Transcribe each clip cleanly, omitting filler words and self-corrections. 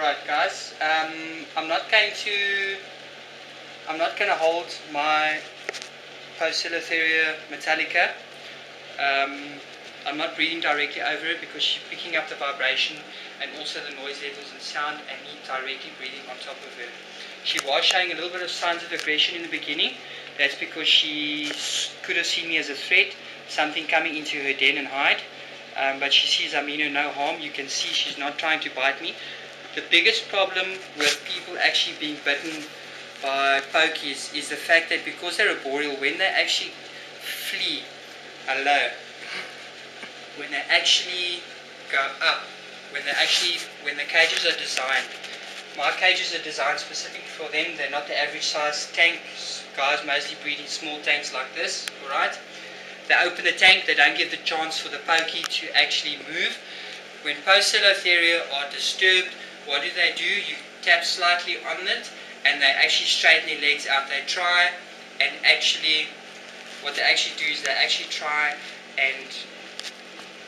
Alright guys, I'm not going to hold my Poecilotheria metallica. I'm not breathing directly over it because she's picking up the vibration and also the noise levels and sound, and me directly breathing on top of her. She was showing a little bit of signs of aggression in the beginning. That's because she could have seen me as a threat, something coming into her den and hide. But she sees I mean her no harm. You can see she's not trying to bite me. The biggest problem with people actually being bitten by pokies is the fact that because they're arboreal, when they actually flee, when they actually go up, when the cages are designed, my cages are designed specifically for them. They're not the average size tanks. Guys mostly breed in small tanks like this, alright? They open the tank, they don't give the chance for the pokey to actually move. When Poecilotheria are disturbed, what do? You tap slightly on it and they actually straighten their legs out. They try and what they actually do is they actually try and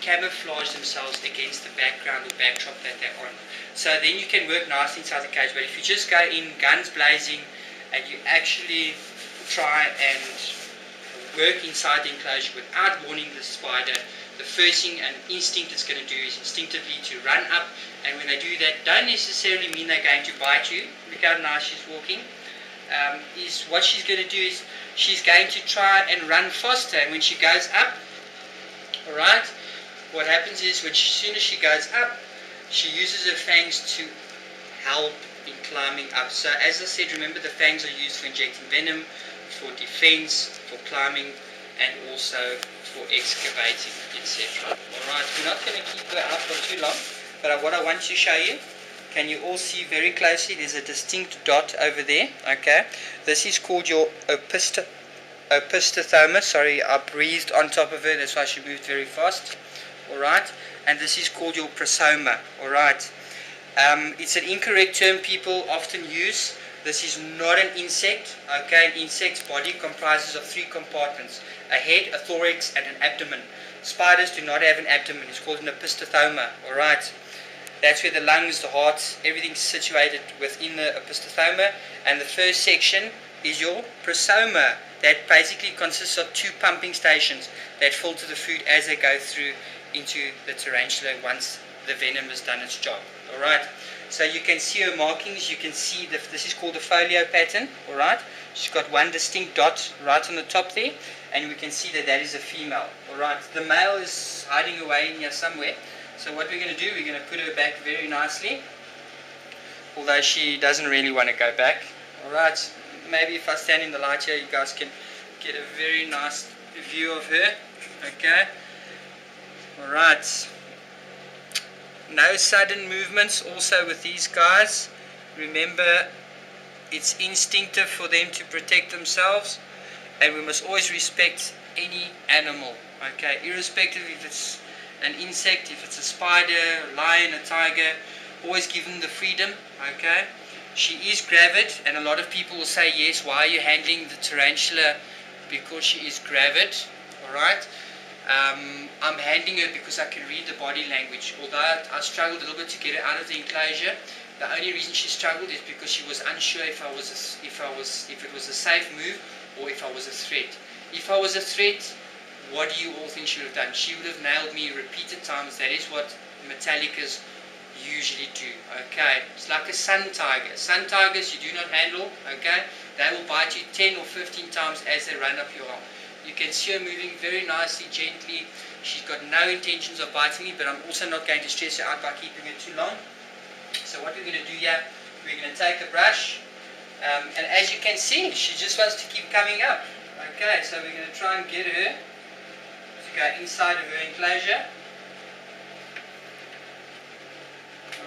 camouflage themselves against the background or backdrop that they're on. So then you can work nicely inside the cage. But if you just go in guns blazing and you actually try and work inside the enclosure without warning the spider, the first thing an instinct is going to do is instinctively to run up, and when they do that, don't necessarily mean they're going to bite you. Look how nice she's walking. What she's going to do is she's going to try and run faster, and when she goes up, alright, what happens is as soon as she goes up, she uses her fangs to help in climbing up. So as I said, remember the fangs are used for injecting venom, for defense, for climbing, and also for excavating, etc. Alright, we're not going to keep her out for too long, but what I want to show you, can you all see very closely, there's a distinct dot over there, okay? This is called your opisthothoma. Sorry, I breathed on top of her, that's why she moved very fast. Alright, and this is called your prosoma. Alright, it's an incorrect term people often use. This is not an insect. Okay, an insect's body comprises of 3 compartments: a head, a thorax, and an abdomen. Spiders do not have an abdomen. It's called an opisthothoma. Alright, that's where the lungs, the heart, everything's situated within the opisthothoma. And the first section is your prosoma. That basically consists of 2 pumping stations that filter the food as they go through into the tarantula once the venom has done its job. Alright, so you can see her markings. You can see this is called a folio pattern. Alright, she's got one distinct dot right on the top there, and we can see that is a female. Alright, the male is hiding away in here somewhere. So what we're going to do, we're going to put her back very nicely, although she doesn't really want to go back. Alright, maybe if I stand in the light here, you guys can get a very nice view of her. Okay, alright, no sudden movements also with these guys. Remember, it's instinctive for them to protect themselves, and we must always respect any animal, okay, irrespective if it's an insect, if it's a spider, a lion, a tiger, always give them the freedom. Okay, she is gravid, and a lot of people will say, yes, why are you handling the tarantula? Because she is gravid. Alright, I'm handling her because I can read the body language. Although I struggled a little bit to get her out of the enclosure, the only reason she struggled is because she was unsure if it was a safe move or if I was a threat. If I was a threat, what do you all think she would have done? She would have nailed me repeated times. That is what metallicas usually do. Okay, it's like a sun tiger. Sun tigers you do not handle. Okay, they will bite you 10 or 15 times as they run up your arm. You can see her moving very nicely, gently. She's got no intentions of biting me, but I'm also not going to stress her out by keeping her too long. So what we're going to do here, we're going to take the brush, and as you can see, she just wants to keep coming up. Okay, so we're going to try and get her to go inside of her enclosure.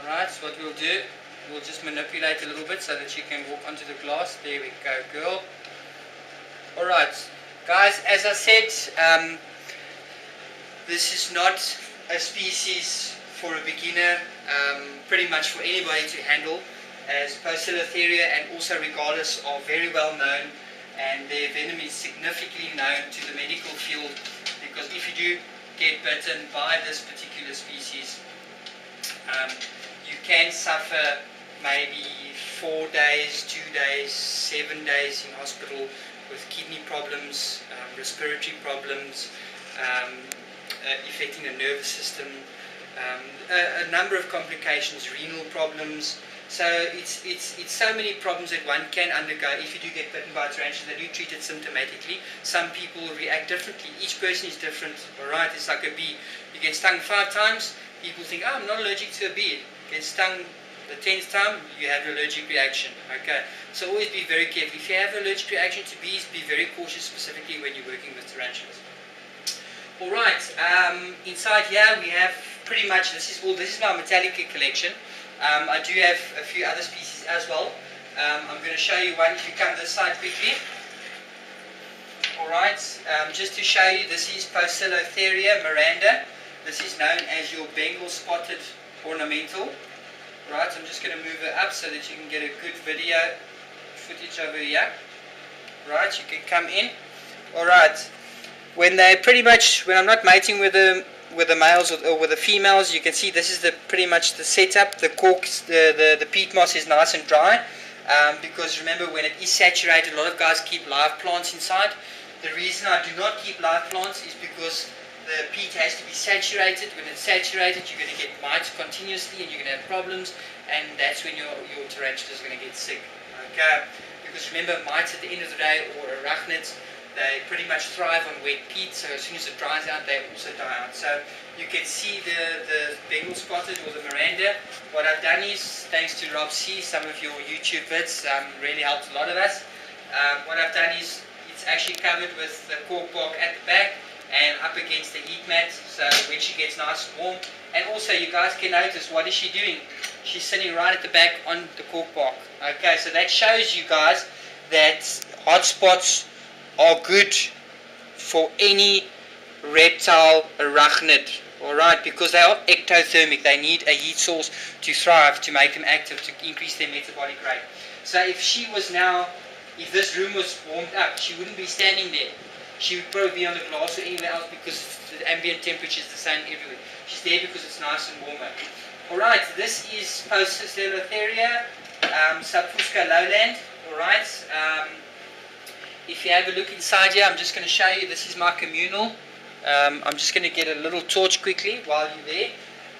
Alright, so what we'll do, we'll just manipulate a little bit so that she can walk onto the glass. There we go, girl. Alright, guys, as I said, this is not a species for a beginner, pretty much for anybody to handle, as Poecilotheria and also regardless are very well known, and their venom is significantly known to the medical field, because if you do get bitten by this particular species, you can suffer maybe 4 days, 2 days, 7 days in hospital with kidney problems, respiratory problems, affecting the nervous system, a number of complications, renal problems. So it's so many problems that one can undergo if you do get bitten by a tarantula. They do treat it symptomatically. Some people react differently. Each person is different. Alright, it's like a bee. You get stung 5 times, people think, oh, I'm not allergic to a bee. Get stung the 10th time, you have an allergic reaction. Okay, so always be very careful. If you have an allergic reaction to bees, be very cautious, specifically when you're working with tarantulas. Alright, inside here we have pretty much, this is my Metallica collection. I do have a few other species as well. I'm going to show you one if you come this side quickly. Alright, just to show you, this is Poecilotheria miranda. This is known as your Bengal spotted ornamental. Right, I'm just going to move it up so that you can get a good video footage over here. Right, you can come in. Alright, when I'm not mating with the males or with the females, you can see this is pretty much the setup. The corks, the peat moss is nice and dry, because remember, when it is saturated, a lot of guys keep live plants inside. The reason I do not keep live plants is because the peat has to be saturated. When it's saturated, you're going to get mites continuously and you're going to have problems, and that's when your tarantula is going to get sick. Okay, because remember, mites at the end of the day, or arachnids, they pretty much thrive on wet peat, so as soon as it dries out, they also die out. So you can see the Bengal spotted or the Miranda. What I've done is, thanks to Rob C, some of your YouTube vids really helped a lot of us. What I've done is, it's actually covered with the cork bark at the back and up against the heat mat, so when she gets nice and warm. And also, you guys can notice, what is she doing? She's sitting right at the back on the cork bark. Okay, so that shows you guys that hot spots are good for any reptile arachnid, alright, because they are ectothermic. They need a heat source to thrive, to make them active, to increase their metabolic rate. So if this room was warmed up, she wouldn't be standing there. She would probably be on the glass or anywhere else, because the ambient temperature is the same everywhere. She's there because it's nice and warmer. Alright, this is Poecilotheria subfusca lowland. Alright, if you have a look inside here, I'm just going to show you, this is my communal. I'm just going to get a little torch quickly while you're there,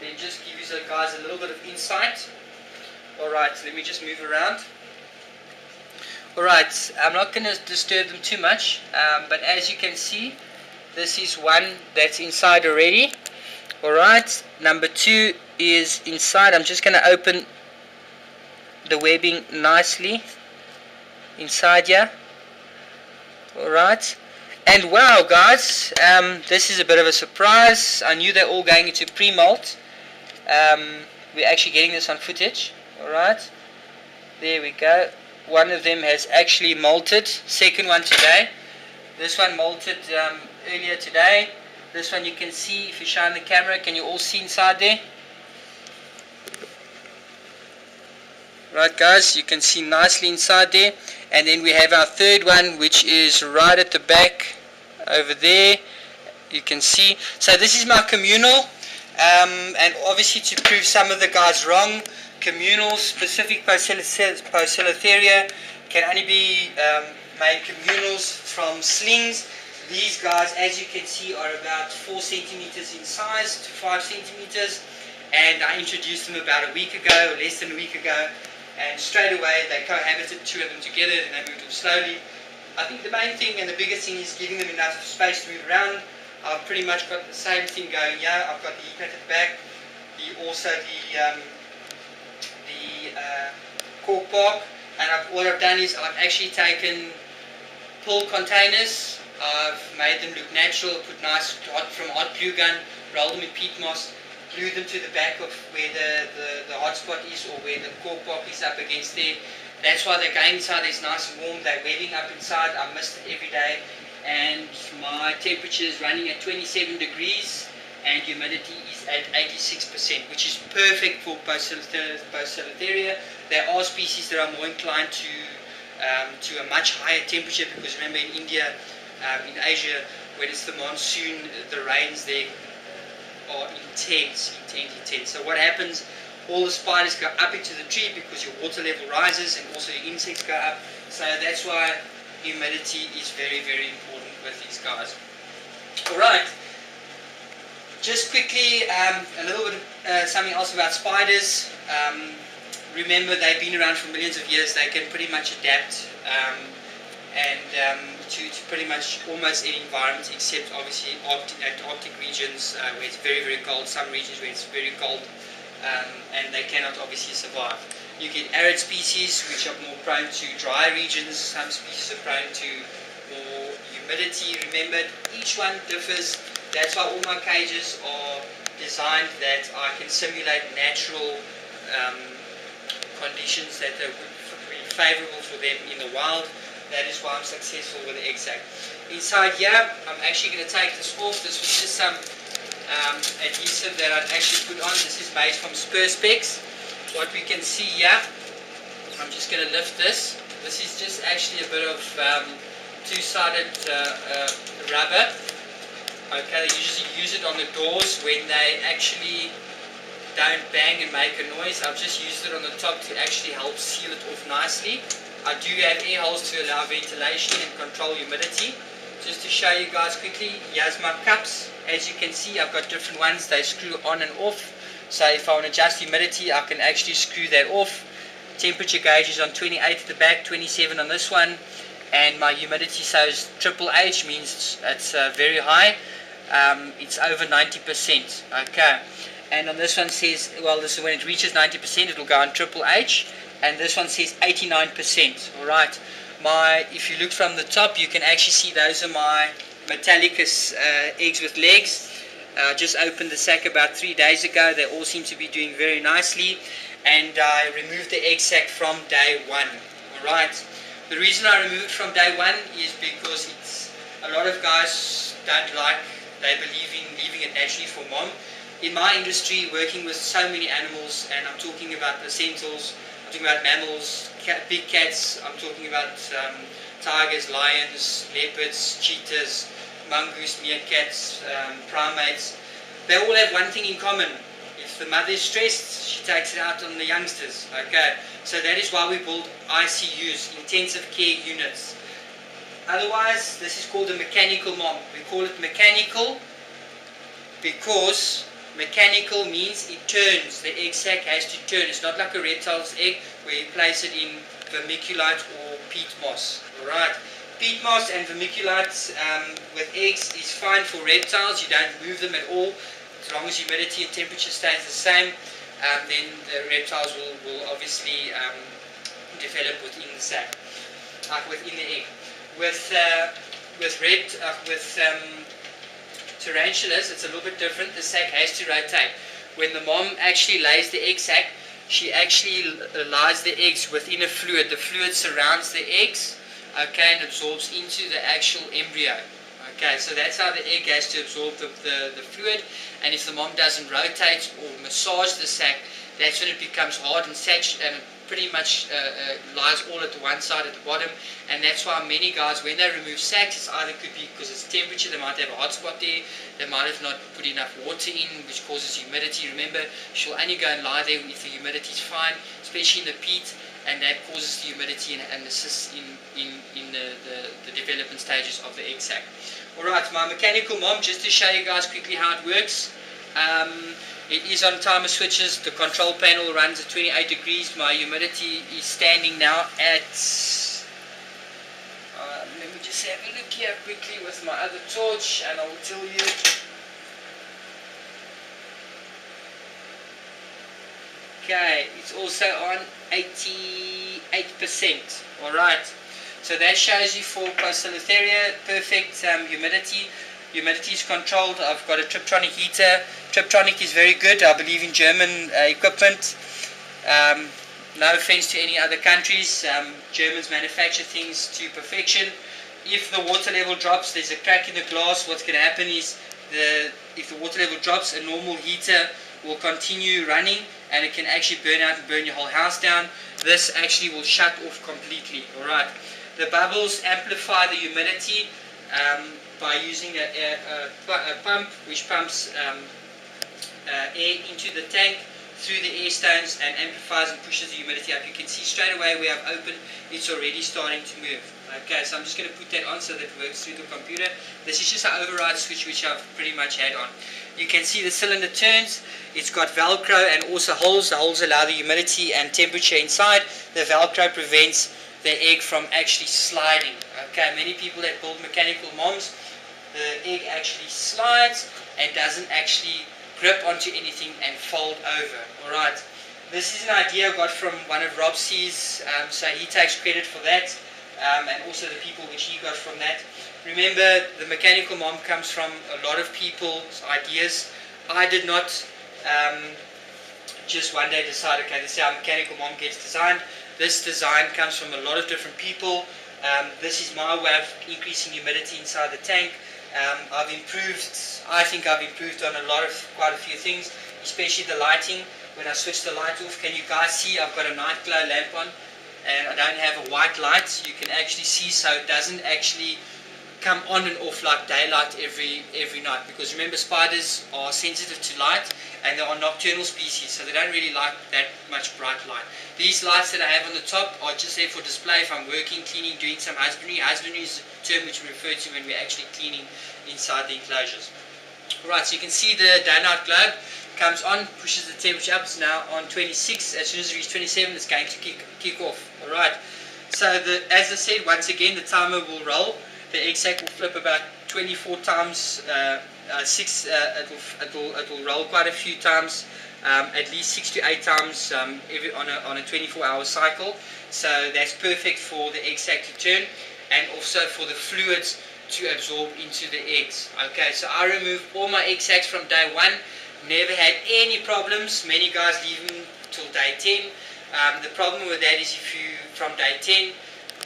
then just give you guys a little bit of insight. Alright, let me just move around. Alright, I'm not going to disturb them too much, but as you can see, this is one that's inside already. Alright, number 2 is inside. I'm just going to open the webbing nicely inside here. Alright, and wow guys, this is a bit of a surprise. I knew they're all going into pre-molt. We're actually getting this on footage. Alright, there we go. One of them has actually molted, second one today. This one molted earlier today. This one you can see, if you shine the camera, can you all see inside there? Right guys, you can see nicely inside there. And then we have our third one, which is right at the back over there. You can see. So this is my communal, and obviously to prove some of the guys wrong, communal specific Poecilotheria can only be made communals from slings. These guys, as you can see, are about 4 centimeters in size to 5 centimeters, and I introduced them about a week ago, or less than a week ago, and straight away they cohabited, 2 of them together, and they moved them slowly. I think the main thing and the biggest thing is giving them enough space to move around. I've pretty much got the same thing going here. I've got the heat mat at the back, also the cork bark, and what I've done is I've actually taken pill containers, I've made them look natural, put nice from hot glue gun, rolled them in peat moss, glue them to the back of where the hot spot is, or where the cork bark is up against there. That's why they're going inside. It's nice and warm. They're webbing up inside. I mist it every day, and my temperature is running at 27 degrees and humidity is at 86%, which is perfect for Poecilotheria. There are species that are more inclined to a much higher temperature, because remember, in India, in Asia, when it's the monsoon, the rains there are intense. So what happens all the spiders go up into the tree because your water level rises, and also your insects go up. So that's why humidity is very, very important with these guys. Alright, just quickly a little bit something else about spiders. Remember, they've been around for millions of years. They can pretty much adapt to pretty much almost any environment, except obviously Arctic regions where it's very, very cold, some regions where it's very cold, and they cannot obviously survive. You get arid species which are more prone to dry regions, some species are prone to more humidity. Remember, each one differs. That's why all my cages are designed that I can simulate natural conditions that would be favorable for them in the wild. That is why I'm successful with the egg sac. Inside here, I'm actually going to take this off. This was just some adhesive that I'd actually put on. This is made from Perspex. What we can see here, I'm just going to lift this. This is just actually a bit of two-sided rubber. Okay, they usually use it on the doors when they actually don't bang and make a noise. I've just used it on the top to actually help seal it off nicely. I do have air holes to allow ventilation and control humidity. Just to show you guys quickly, here's my cups. As you can see, I've got different ones. They screw on and off. So if I want to adjust humidity, I can actually screw that off. Temperature gauge is on 28 at the back, 27 on this one. And my humidity says triple H, means it's very high. It's over 90%. Okay. And on this one says, well, this is when it reaches 90%, it will go on triple H. And this one says 89%. Alright, if you look from the top, you can actually see those are my Metallicus eggs with legs. Just opened the sac about 3 days ago. They all seem to be doing very nicely. And I removed the egg sac from day one. Alright, the reason I removed it from day one is because a lot of guys don't like, they believe in leaving it naturally for mom. In my industry, working with so many animals, and I'm talking about placentals, I'm talking about mammals, big cats, I'm talking about tigers, lions, leopards, cheetahs, mongoose, meerkats, primates. They all have one thing in common. If the mother is stressed, she takes it out on the youngsters. Okay, so that is why we build ICUs, intensive care units. Otherwise, this is called a mechanical mom. We call it mechanical because mechanical means it turns. The egg sac has to turn. It's not like a reptile's egg where you place it in vermiculite or peat moss. Alright, peat moss and vermiculite with eggs is fine for reptiles. You don't move them at all. As long as humidity and temperature stays the same, then the reptiles will obviously develop within the sac, like within the egg. With tarantulas, it's a little bit different. The sac has to rotate. When the mom actually lays the egg sac, she actually lies the eggs within a fluid. The fluid surrounds the eggs, okay, and absorbs into the actual embryo. Okay, so that's how the egg has to absorb the fluid. And if the mom doesn't rotate or massage the sac, that's when it becomes hard and saturated, and it pretty much lies all at the one side at the bottom. And that's why many guys, when they remove sacs, it either could be because it's temperature, they might have a hot spot there, they might have not put enough water in, which causes humidity. Remember, she'll only go and lie there if the humidity is fine, especially in the peat, and that causes the humidity and assists in the development stages of the egg sac. Alright, my mechanical mom, just to show you guys quickly how it works. It is on timer switches. The control panel runs at 28 degrees. My humidity is standing now at, let me just have a look here quickly with my other torch and I will tell you. Okay, it's also on 88%. Alright, so that shows you for Poecilotheria, perfect humidity. Humidity is controlled. I've got a Triptronic heater. Triptronic is very good. I believe in German equipment. No offense to any other countries. Germans manufacture things to perfection. If the water level drops, there's a crack in the glass. What's going to happen is, if the water level drops, a normal heater will continue running and it can actually burn out and burn your whole house down. This actually will shut off completely. Alright. The bubbles amplify the humidity by using a pump which pumps air into the tank through the air stones and amplifies and pushes the humidity up. You can see straight away we have open, it's already starting to move. Okay, so I'm just going to put that on so that it works through the computer. This is just an override switch which I've pretty much had on. You can see the cylinder turns. It's got Velcro and also holes. The holes allow the humidity and temperature inside. The Velcro prevents the egg from actually sliding. Okay, many people that build mechanical moms, the egg actually slides and doesn't actually grip onto anything and fold over. Alright, this is an idea I got from one of Rob C's, so he takes credit for that, and also the people which he got from that. Remember, the mechanical mom comes from a lot of people's ideas. I did not just one day decide, okay, this is how mechanical mom gets designed. This design comes from a lot of different people. This is my way of increasing humidity inside the tank. I think I've improved on quite a few things, especially the lighting. When I switch the light off, can you guys see I've got a night glow lamp on and I don't have a white light. You can actually see, so it doesn't actually come on and off like daylight every night, because remember, spiders are sensitive to light and they are nocturnal species, so they don't really like that much bright light. These lights that I have on the top are just there for display if I'm working, cleaning, doing some husbandry. Husbandry is a term which we refer to when we're actually cleaning inside the enclosures. Alright, so you can see the day-night globe comes on, pushes the temperature up. It's now on 26. As soon as it reaches 27, it's going to kick off. Alright, so as I said, once again, the timer will roll. The egg sac will flip about 24 times. It will roll quite a few times, at least 6 to 8 times on a 24-hour cycle. So that's perfect for the egg sac to turn and also for the fluids to absorb into the eggs. Okay, so I removed all my egg sacs from day 1. Never had any problems. Many guys leave them till day 10. The problem with that is from day 10,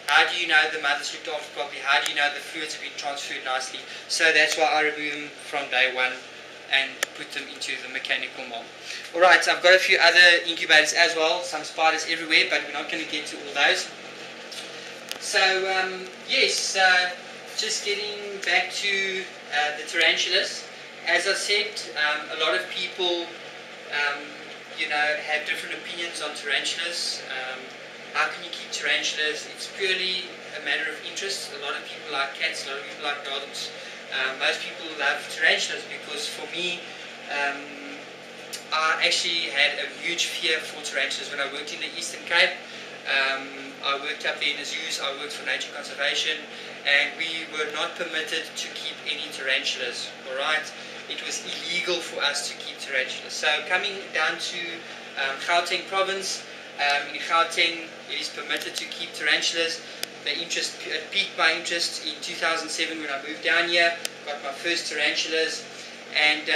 how do you know the mother's looked after properly? How do you know the fluids have been transferred nicely? So that's why I remove them from day 1 and put them into the mechanical mold. Alright, so I've got a few other incubators as well, some spiders everywhere, but we're not going to get to all those. So yes, just getting back to the tarantulas. As I said, a lot of people have different opinions on tarantulas. How can you keep tarantulas? It's purely a matter of interest. A lot of people like cats, a lot of people like dogs. Most people love tarantulas because for me, I actually had a huge fear for tarantulas when I worked in the Eastern Cape. I worked up there in the zoos, I worked for nature conservation, and we were not permitted to keep any tarantulas, alright? It was illegal for us to keep tarantulas. So coming down to Gauteng province, in Gauteng it is permitted to keep tarantulas. It piqued my interest in 2007 when I moved down here, got my first tarantulas, and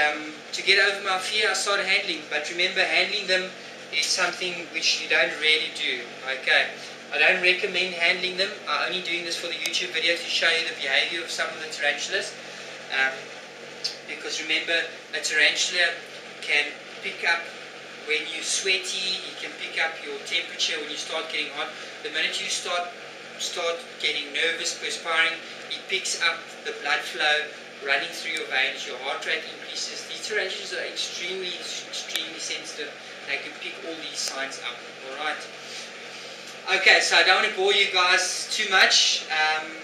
to get over my fear I started handling. But remember, handling them is something which you don't really do. Okay, I don't recommend handling them. I'm only doing this for the YouTube video to show you the behavior of some of the tarantulas, because remember, a tarantula can pick up when you're sweaty, it can pick up your temperature when you start getting hot. The minute you start getting nervous, perspiring, it picks up the blood flow running through your veins, your heart rate increases. These tarantulas are extremely sensitive. They can pick all these signs up. Alright. Okay, so I don't want to bore you guys too much.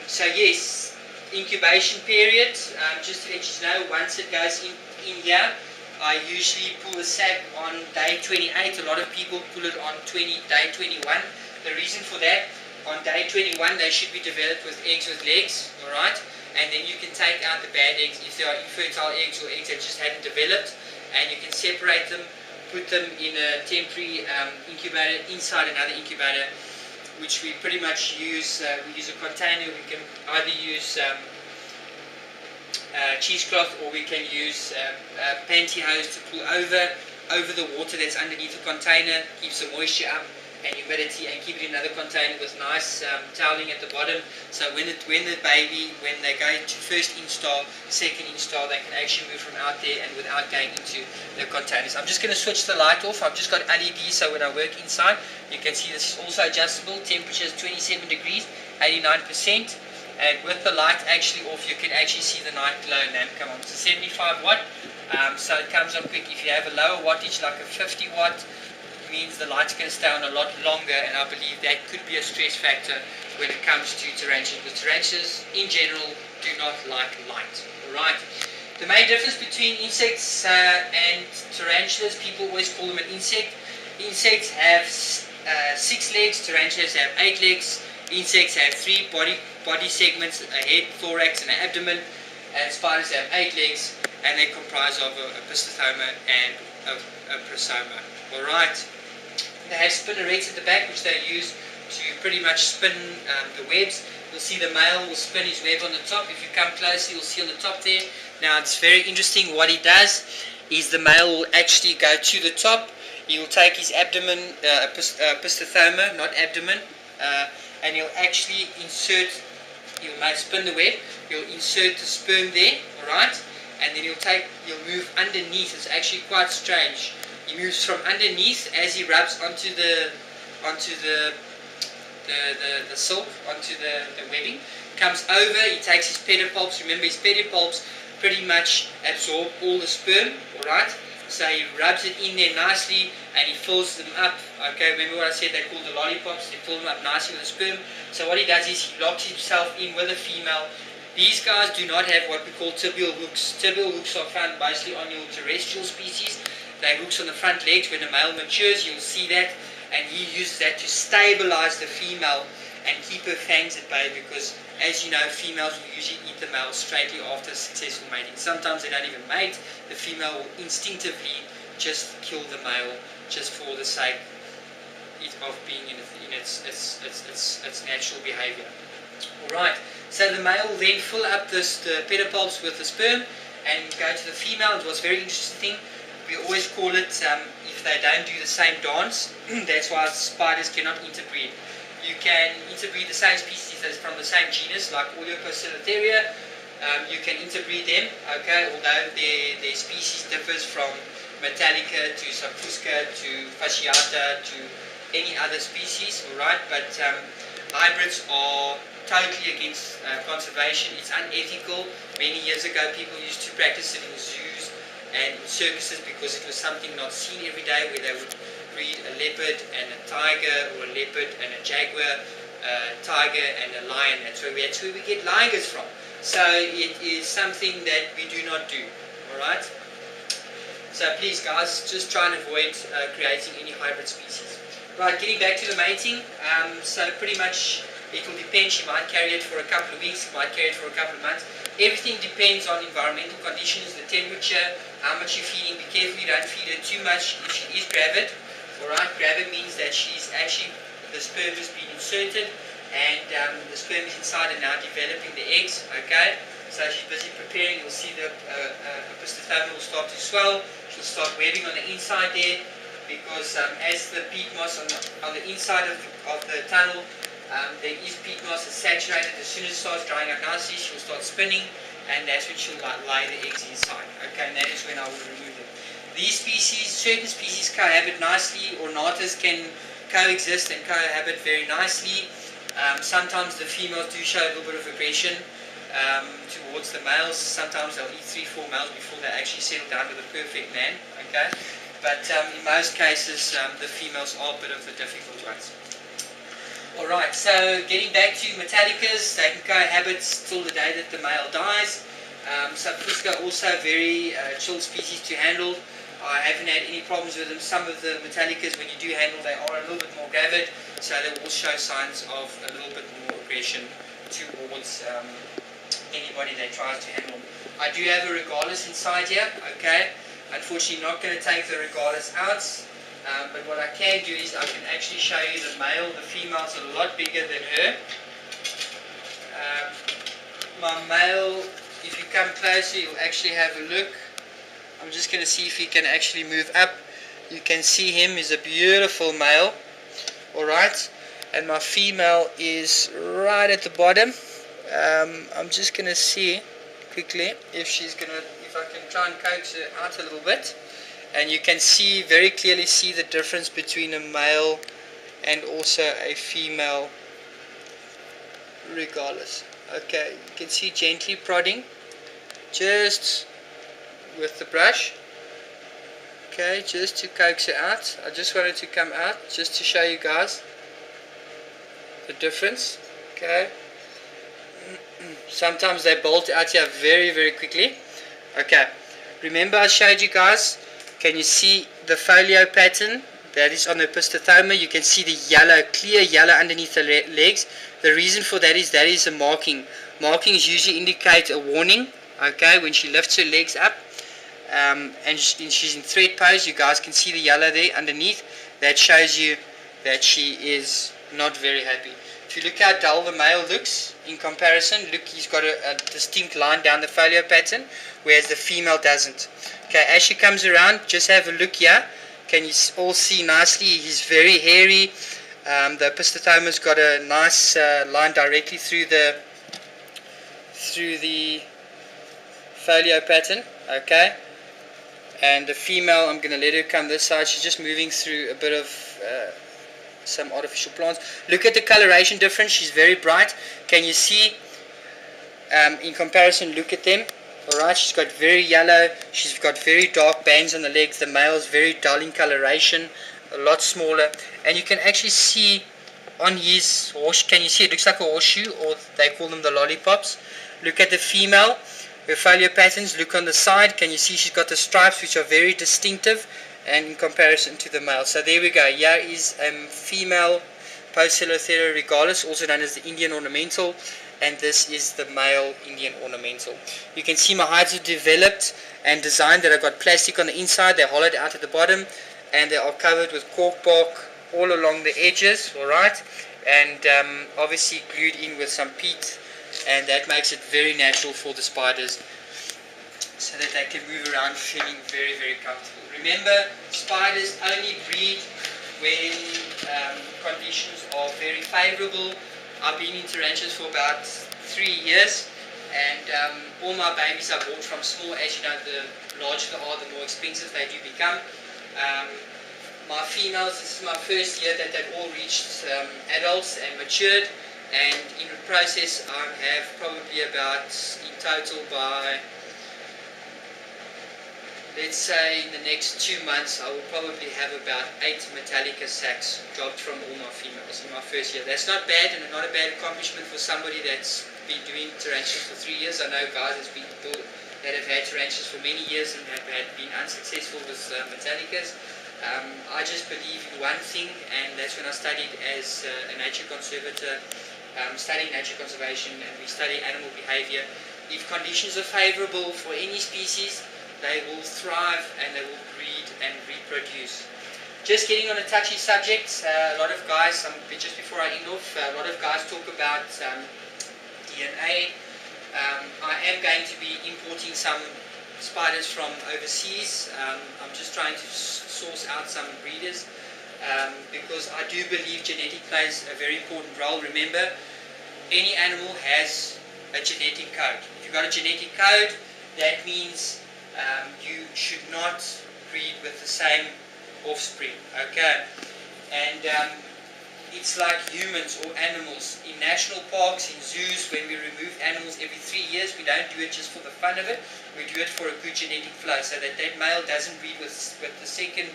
So yes, incubation period, just to let you know, once it goes in here, I usually pull the sac on day 28. A lot of people pull it on day 21. The reason for that, on day 21 they should be developed with eggs with legs, alright? And then you can take out the bad eggs if they are infertile eggs or eggs that just hadn't developed, and you can separate them, put them in a temporary incubator inside another incubator, which we pretty much use. We use a container. We can either use cheesecloth, or we can use pantyhose to pull over the water that's underneath the container, keeps the moisture up and humidity, and keep it in another container with nice toweling at the bottom. So when they go to first install, second install, they can actually move from out there and without going into the containers. I'm just going to switch the light off. I've just got LED, so when I work inside, you can see this is also adjustable. Temperature is 27 degrees, 89%. and with the light actually off you can actually see the night glow lamp come on. It's a 75 watt, so it comes on quick. If you have a lower wattage like a 50 watt, means the light's going to stay on a lot longer, and I believe that could be a stress factor when it comes to tarantulas. But tarantulas in general do not like light. Alright. The main difference between insects and tarantulas, people always call them an insect. Insects have 6 legs, tarantulas have 8 legs. Insects have 3 body segments, a head, thorax and an abdomen, and spiders have 8 legs, and they comprise of a pistosoma and a prosoma. Alright. They have spinnerets at the back, which they use to pretty much spin the webs. You'll see the male will spin his web on the top. If you come closer, you'll see on the top there. Now it's very interesting. What he does is the male will actually go to the top. He will take his abdomen, pistosoma, not abdomen, and he'll actually insert, he'll spin the web, he'll insert the sperm there, alright, and then he'll move underneath. It's actually quite strange. He moves from underneath as he rubs onto the silk, onto the webbing, comes over, he takes his pedipalps. Remember, his pedipalps pretty much absorb all the sperm, alright? So he rubs it in there nicely and he fills them up. Okay, remember what I said, they're called the lollipops. They fill them up nicely with the sperm. So what he does is he locks himself in with a female. These guys do not have what we call tibial hooks. Tibial hooks are found basically on your terrestrial species. They hooks on the front legs. When the male matures, you'll see that, and he uses that to stabilize the female and keep her fangs at bay, because as you know, females will usually eat the male straightly after successful mating. Sometimes they don't even mate. The female will instinctively just kill the male just for the sake of being in its natural behavior. Alright, so the male will then fill up the pedipalps with the sperm and go to the female. And what's very interesting, we always call it, if they don't do the same dance, that's why spiders cannot interbreed. You can interbreed the same species as from the same genus, like Oleopociliteria. You can interbreed them, okay, although their species differs from Metallica to Sapusca to Fasciata to any other species, alright, but hybrids are totally against conservation. It's unethical. Many years ago people used to practice it in zoos and circuses because it was something not seen every day, where they would breed a leopard and a tiger, or a leopard and a jaguar, a tiger and a lion. That's where we get ligers from. So it is something that we do not do. Alright? So please guys, just try and avoid creating any hybrid species. Right, getting back to the mating, so pretty much it will depend. She might carry it for a couple of weeks, might carry it for a couple of months. Everything depends on environmental conditions, the temperature, how much you're feeding. Be careful you don't feed her too much if she is gravid. Alright, gravid means that she's actually, the sperm has been inserted and the sperm is inside and now developing the eggs, okay? So she's busy preparing. You'll see the pistosoma will start to swell. She'll start webbing on the inside there, because as the peat moss on the inside of the tunnel, there is peat moss that's saturated. As soon as it starts drying up nicely, she'll start spinning, and that's when she'll lay the eggs inside. Okay, and that is when I will remove them. These species, certain species cohabit nicely. Ornatas can coexist and cohabit very nicely. Sometimes the females do show a little bit of aggression towards the males. Sometimes they'll eat 3-4 males before they actually settle down to the perfect man. Okay, but in most cases the females are a bit of the difficult ones. Alright, so getting back to Metallicas, they can cohabit till the day that the male dies. Sapusca also very chill species to handle. I haven't had any problems with them. Some of the Metallicas, when you do handle, they are a little bit more gravid, so they will show signs of a little bit more aggression towards anybody that tries to handle. I do have a regalis inside here, okay. Unfortunately not going to take the regalis out, but what I can do is I can actually show you the male. The female's a lot bigger than her. My male, if you come closer, you'll actually have a look. I'm just going to see if he can actually move up. You can see him. He's a beautiful male. Alright. And my female is right at the bottom. I'm just going to see quickly if I can try and coax her out a little bit. And you can see, very clearly see the difference between a male and also a female regalis. Okay, you can see gently prodding just with the brush. Okay, just to coax it out. I just wanted to come out just to show you guys the difference. Okay, sometimes they bolt out here very quickly. Okay, remember I showed you guys, can you see the folio pattern that is on the opisthothoma? You can see the yellow, clear yellow underneath the legs. The reason for that is a marking. Markings usually indicate a warning. Okay, when she lifts her legs up and she's in thread pose, you guys can see the yellow there underneath. That shows you that she is not very happy. If you look how dull the male looks in comparison, look, he's got a distinct line down the folio pattern, whereas the female doesn't. Okay, as she comes around, just have a look here. Can you all see nicely? He's very hairy. The opisthotoma's got a nice line directly through the folio pattern. Okay, and the female, I'm going to let her come this side. She's just moving through a bit of some artificial plants. Look at the coloration difference. She's very bright. Can you see in comparison? Look at them. Alright, she's got very yellow, she's got very dark bands on the legs. The male's very dull in coloration, a lot smaller, and you can actually see on his horse, can you see it looks like a horseshoe, or they call them the lollipops. Look at the female, her folio patterns. Look on the side, can you see she's got the stripes which are very distinctive and in comparison to the male. So there we go. Here is female Poecilothera regalis, also known as the Indian ornamental, and this is the male Indian ornamental. You can see my hides are developed and designed that I've got plastic on the inside. They're hollowed out at the bottom, and they are covered with cork bark all along the edges, alright, and obviously glued in with some peat, and that makes it very natural for the spiders so that they can move around feeling very comfortable. Remember, spiders only breed when conditions are very favorable. I've been in tarantulas for about 3 years, and all my babies I bought from small. As you know, the larger they are, the more expensive they do become. My females, this is my first year that they've all reached adults and matured, and in the process I have probably about, in total, by, let's say in the next 2 months, I will probably have about 8 Metallica sacs dropped from all my females in my first year. That's not bad, and not a bad accomplishment for somebody that's been doing tarantulas for 3 years. I know guys that have had tarantulas for many years and have been unsuccessful with Metallicas. I just believe in one thing, and that's when I studied as a nature conservator, studying nature conservation, and we study animal behavior. If conditions are favorable for any species, they will thrive and they will breed and reproduce. Just getting on a touchy subject, a lot of guys, just before I end off, a lot of guys talk about DNA. I am going to be importing some spiders from overseas. I'm just trying to source out some breeders because I do believe genetic plays a very important role. Remember, any animal has a genetic code. If you've got a genetic code, that means you should not breed with the same offspring, okay? And it's like humans or animals. In national parks, in zoos, when we remove animals every 3 years, we don't do it just for the fun of it. We do it for a good genetic flow, so that male doesn't breed with the second,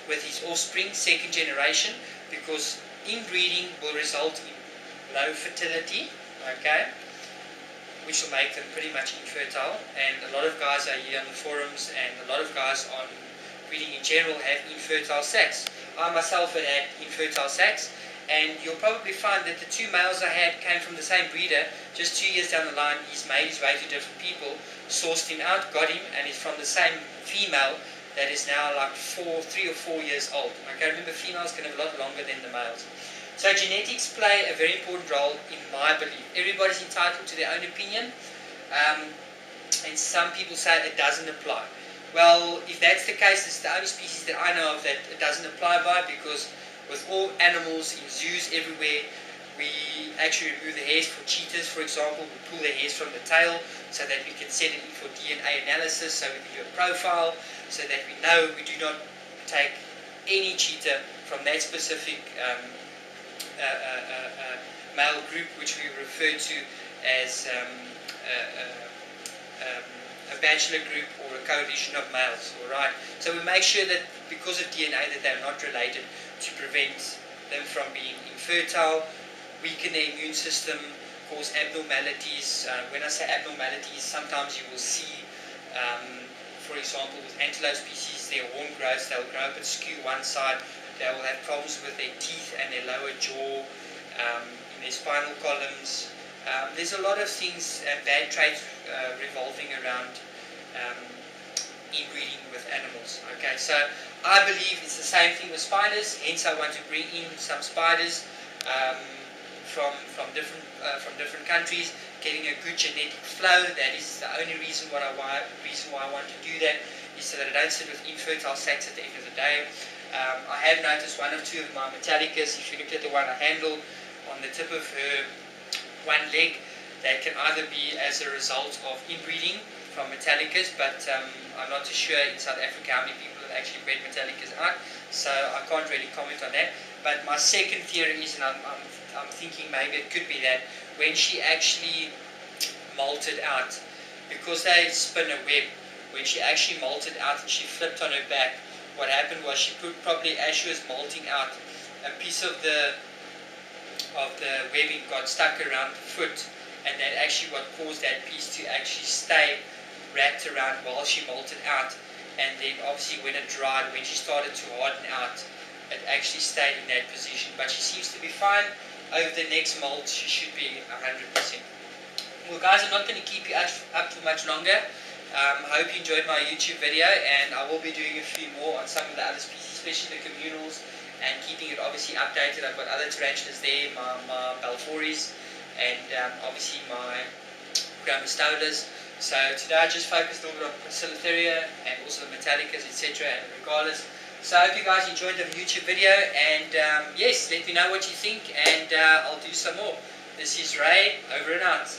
with his offspring, second generation, because inbreeding will result in low fertility, okay, which will make them pretty much infertile. And a lot of guys are here on the forums, and a lot of guys on breeding in general have infertile sacs. I myself had infertile sacs, and you'll probably find that the 2 males I had came from the same breeder. Just 2 years down the line, he's made his way to different people, sourced him out, got him, and he's from the same female that is now like 3 or 4 years old. Okay, remember, females can have a lot longer than the males. So genetics play a very important role in my belief. Everybody's entitled to their own opinion, and some people say it doesn't apply. Well, if that's the case, it's the only species that I know of that it doesn't apply by, because with all animals in zoos everywhere, we actually remove the hairs. For cheetahs, for example, we pull the hairs from the tail so that we can send it in for DNA analysis, so we can do a profile, so that we know we do not take any cheetah from that specific male group, which we refer to as a bachelor group or a coalition of males. Alright, so we make sure that because of DNA that they're not related, to prevent them from being infertile, weaken their immune system, cause abnormalities. When I say abnormalities, sometimes you will see, for example, with antelope species, their horn growth, they'll grow up and skew one side, they will have problems with their teeth and their lower jaw, in their spinal columns. There's a lot of things, bad traits revolving around inbreeding with animals. Okay, so I believe it's the same thing with spiders, hence I want to bring in some spiders from different countries, getting a good genetic flow. That is the only reason why I want to do that, is so that I don't sit with infertile sacs at the end of the day. I have noticed one or two of my Metallicas, if you look at the one I handled, on the tip of her one leg, that can either be as a result of inbreeding from Metallicas, but I'm not too sure in South Africa how many people have actually bred Metallicas out, so I can't really comment on that. But my second theory is, and I'm thinking maybe it could be that when she actually molted out, because they spin a web, when she actually molted out and she flipped on her back, what happened was she put, probably as she was molting out, a piece of the webbing got stuck around the foot, and that actually what caused that piece to actually stay wrapped around while she molted out. And then obviously when it dried, when she started to harden out, it actually stayed in that position. But she seems to be fine. Over the next molt she should be 100%. Well guys, I'm not going to keep you up for much longer. I hope you enjoyed my YouTube video, and I will be doing a few more on some of the other species, especially the communals, and keeping it obviously updated. I've got other tarantulas there, my Balfours, and obviously my Grammostolas. So today I just focused a little bit on Bacillotheria and also the Metallicas, etc. and Regalas. So I hope you guys enjoyed the YouTube video, and yes, let me know what you think, and I'll do some more. This is Ray, over and out.